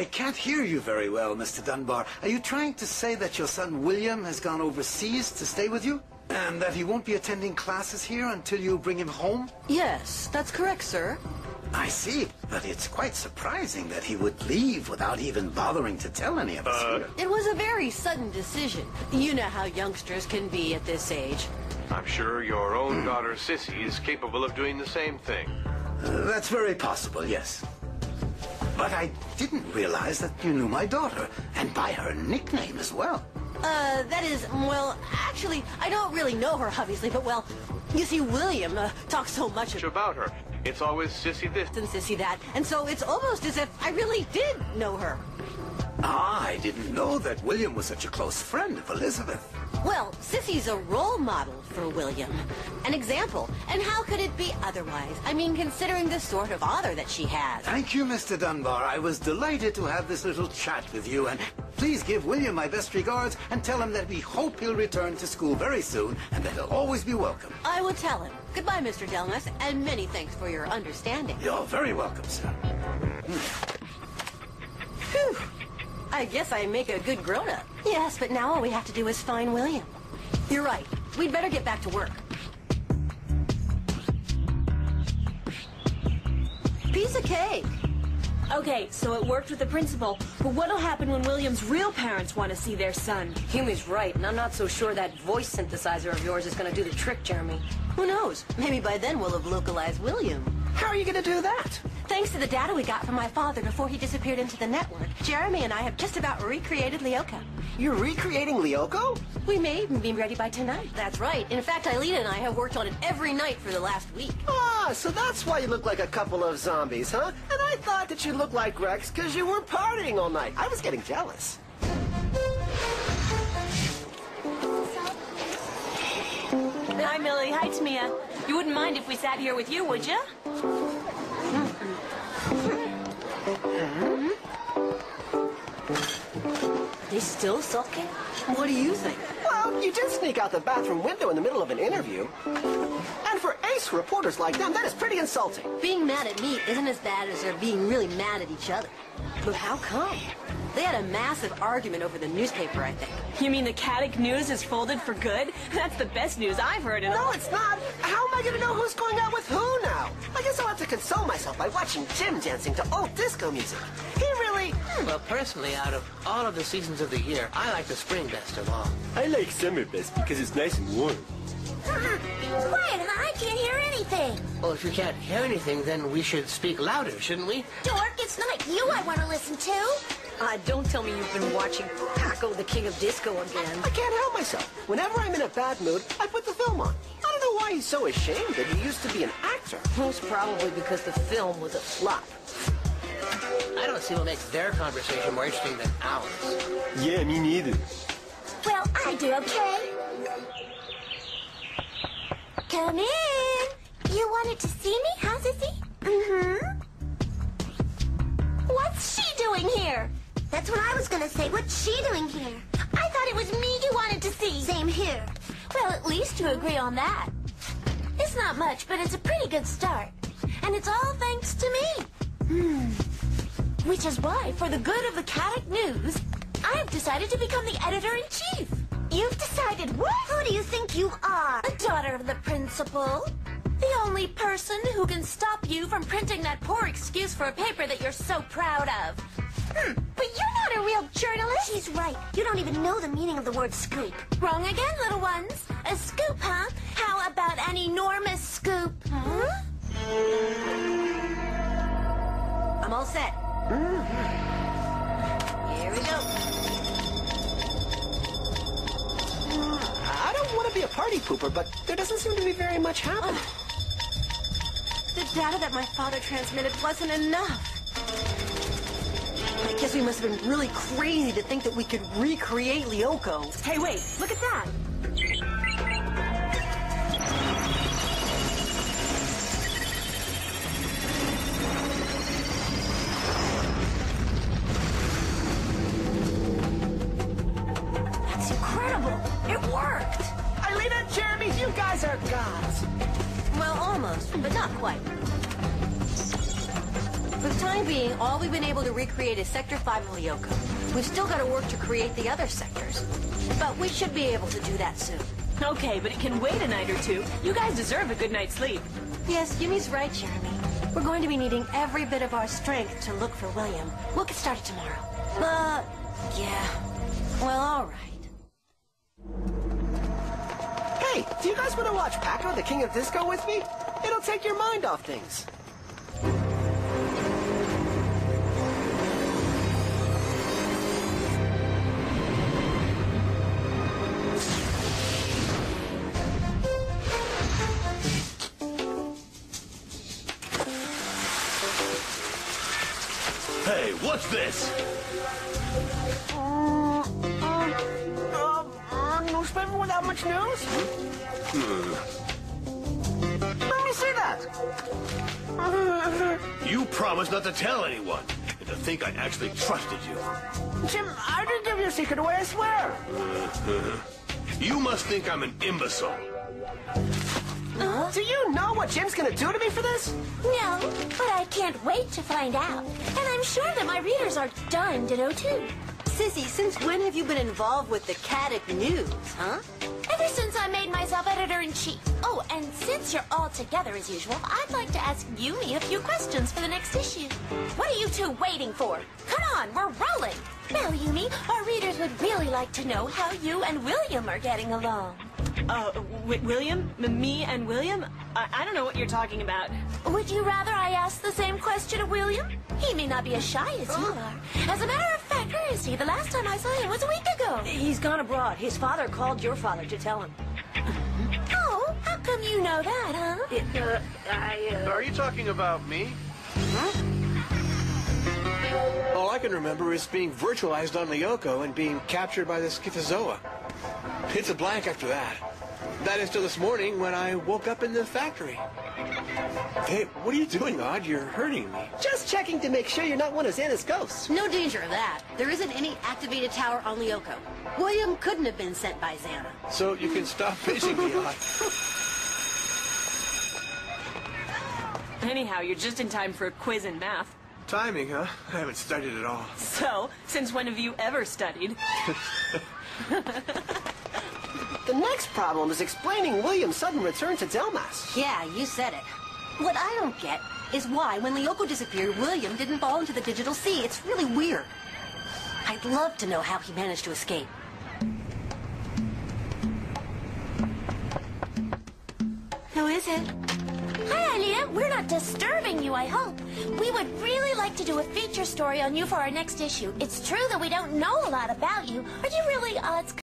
I can't hear you very well, Mr. Dunbar. Are you trying to say that your son William has gone overseas to stay with you? And that he won't be attending classes here until you bring him home? Yes, that's correct, sir. I see, but it's quite surprising that he would leave without even bothering to tell any of us here. It was a very sudden decision. You know how youngsters can be at this age. I'm sure your own daughter Sissy is capable of doing the same thing. That's very possible, yes. But I didn't realize that you knew my daughter, and by her nickname as well. That is, well, actually, I don't really know her, obviously, but, well, you see, William talks so much About her. It's always Sissy this and Sissy that, and so it's almost as if I really did know her. Ah, I didn't know that William was such a close friend of Elizabeth. Well, Sissy's a role model for William. An example. And how could it be otherwise? I mean, considering the sort of honor that she has. Thank you, Mr. Dunbar. I was delighted to have this little chat with you, and please give William my best regards and tell him that we hope he'll return to school very soon and that he'll always be welcome. I will tell him. Goodbye, Mr. Delmas, and many thanks for your understanding. You're very welcome, sir. Phew. I guess I make a good grown-up. Yes, but now all we have to do is find William. You're right. We'd better get back to work. Piece of cake. Okay, so it worked with the principal, but what'll happen when William's real parents want to see their son? Huey's right, and I'm not so sure that voice synthesizer of yours is going to do the trick, Jeremy. Who knows? Maybe by then we'll have localized William. How are you going to do that? Thanks to the data we got from my father before he disappeared into the network, Jeremy and I have just about recreated Lyoko. You're recreating Lyoko? We may even be ready by tonight. That's right. In fact, Eileen and I have worked on it every night for the last week. Ah, so that's why you look like a couple of zombies, huh? And I thought that you looked like Rex because you were partying all night. I was getting jealous. Hi, Millie. Hi, Tamia. You wouldn't mind if we sat here with you, would you? Are they still sulking? What do you think? Well, you did sneak out the bathroom window in the middle of an interview. And for ace reporters like them, that is pretty insulting. Being mad at me isn't as bad as they're being really mad at each other. But how come? They had a massive argument over the newspaper, I think. You mean the Caddick News is folded for good? That's the best news I've heard in a No, long it's not. How am I going to know who's going out with who now? I guess I'll have to console myself by watching Jim dancing to old disco music. He really... Well, personally, out of all of the seasons of the year, I like the spring best of all. I like summer best because it's nice and warm. Quiet, I can't hear anything. Well, if you can't hear anything, then we should speak louder, shouldn't we? Dork, it's not you I want to listen to. Don't tell me you've been watching Paco, the King of Disco again. I can't help myself. Whenever I'm in a bad mood, I put the film on. I don't know why he's so ashamed that he used to be an actor. Most probably because the film was a flop. I don't see what makes their conversation more interesting than ours. Yeah, me neither. Well, I do, okay? Come in. You wanted to see me, huh, Sissy? Mm-hmm. What's she doing here? That's what I was gonna say. What's she doing here? I thought it was me you wanted to see. Same here. Well, at least you agree on that. It's not much, but it's a pretty good start. And it's all thanks to me. Which is why, for the good of the Caddick News, I've decided to become the editor-in-chief. You've decided what? Who do you think you are? The daughter of the principal. The only person who can stop you from printing that poor excuse for a paper that you're so proud of. But you're not a real journalist. She's right. You don't even know the meaning of the word scoop. Wrong again, little ones. A scoop, huh? How about an enormous scoop? Huh? I'm all set. Here we go. I don't want to be a party pooper, but there doesn't seem to be very much happening. The data that my father transmitted wasn't enough. I guess we must have been really crazy to think that we could recreate Lyoko. Hey, wait, look at that. That's incredible. It worked. Eileen and Jeremy, you guys are gods. Well, almost, but not quite. For the time being, all we've been able to recreate is Sector 5 of Lyoko. We've still got to work to create the other sectors. But we should be able to do that soon. Okay, but it can wait a night or two. You guys deserve a good night's sleep. Yes, Yumi's right, Jeremy. We're going to be needing every bit of our strength to look for William. We'll get started tomorrow. Yeah. Well, all right. Hey, do you guys want to watch Paco, the King of Disco, with me? It'll take your mind off things. Hey, what's this? Newspaper without much news? Let me see that. You promised not to tell anyone. And to think I actually trusted you. Jim, I didn't give your secret away, I swear. You must think I'm an imbecile. Do you know what Jim's gonna do to me for this? No, but I can't wait to find out. And I'm sure that my readers are dying to know, too. Sissy, since when have you been involved with the Caddick News, huh? Ever since I made myself editor-in-chief. Oh, and since you're all together as usual, I'd like to ask Yumi a few questions for the next issue. What are you two waiting for? Come on, we're rolling. Now, Yumi, our readers would really like to know how you and William are getting along. William? Me and William? I don't know what you're talking about. Would you rather I ask the same question of William? He may not be as shy as you are. As a matter of fact, where is he? The last time I saw him was a week ago. He's gone abroad. His father called your father to tell him. Oh, how come you know that, huh? Are you talking about me? All I can remember is being virtualized on Lyoko and being captured by the Schizozoa. It's a blank after that. That is till this morning when I woke up in the factory. Hey, what are you doing, Odd? You're hurting me. Just checking to make sure you're not one of Xana's ghosts. No danger of that. There isn't any activated tower on Lyoko. William couldn't have been sent by Xana. So you can stop bitching me, Odd. Anyhow, you're just in time for a quiz in math. Timing, huh? I haven't studied at all. So, since when have you ever studied? The next problem is explaining William's sudden return to Delmas. Yeah, you said it. What I don't get is why, when Lyoko disappeared, William didn't fall into the digital sea. It's really weird. I'd love to know how he managed to escape. Who is it? Hi, Alina. We're not disturbing you, I hope. We would really like to do a feature story on you for our next issue. It's true that we don't know a lot about you. Are you really Odd's